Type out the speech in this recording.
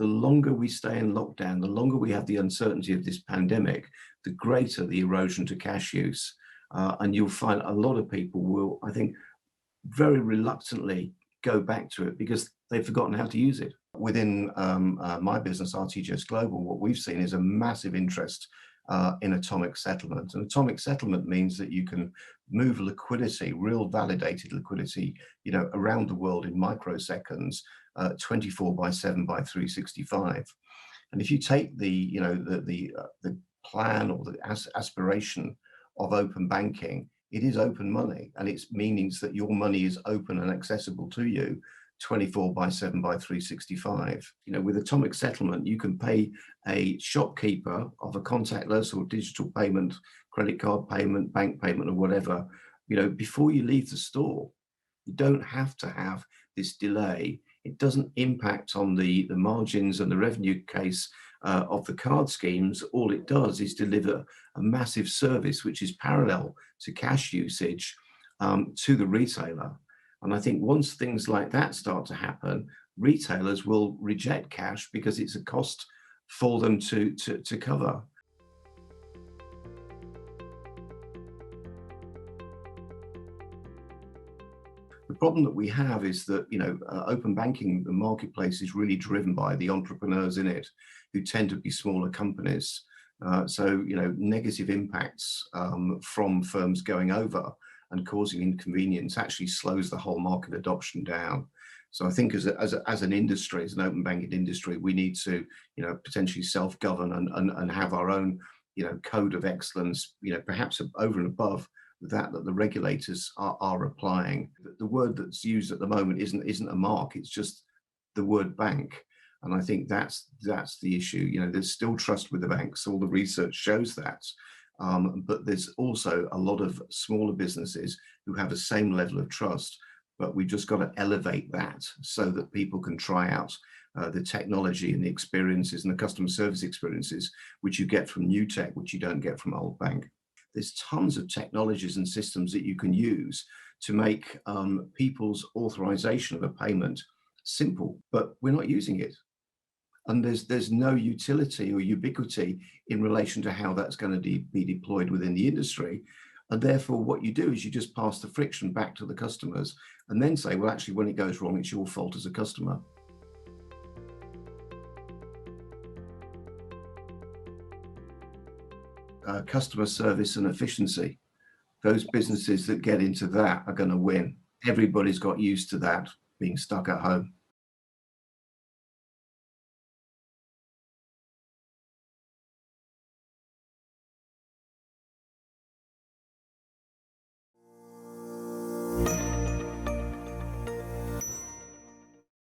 longer we stay in lockdown, the longer we have the uncertainty of this pandemic, the greater the erosion to cash use. And you'll find a lot of people will, I think, very reluctantly go back to it because they've forgotten how to use it. Within my business, RTGS Global, what we've seen is a massive interest in atomic settlement. And atomic settlement means that you can move liquidity, real validated liquidity, around the world in microseconds, 24/7 by 365. And if you take the plan or the aspiration of open banking, it is open money, and it means that your money is open and accessible to you 24/7 by 365. With atomic settlement, you can pay a shopkeeper of a contactless or digital payment, credit card payment, bank payment, or whatever, before you leave the store. You don't have to have this delay. It doesn't impact on the margins and the revenue case of the card schemes. All it does is deliver a massive service, which is parallel to cash usage to the retailer. And I think once things like that start to happen, retailers will reject cash because it's a cost for them to cover. The problem that we have is that, open banking, the marketplace is really driven by the entrepreneurs in it, who tend to be smaller companies. So, negative impacts from firms going over and causing inconvenience actually slows the whole market adoption down. So I think as an industry, as an open banking industry, we need to, potentially self-govern and have our own, code of excellence, perhaps over and above that the regulators are applying. The word that's used at the moment isn't a mark, it's just the word bank. And I think that's the issue. There's still trust with the banks. All the research shows that. But there's also a lot of smaller businesses who have the same level of trust, but we've just got to elevate that so that people can try out the technology and the experiences and the customer service experiences, which you get from new tech, which you don't get from old bank. There's tons of technologies and systems that you can use to make people's authorization of a payment simple, but we're not using it. And there's no utility or ubiquity in relation to how that's going to be deployed within the industry. And therefore, what you do is you just pass the friction back to the customers and then say, well, actually, when it goes wrong, it's your fault as a customer. Customer service and efficiency. Those businesses that get into that are going to win. Everybody's got used to that, being stuck at home.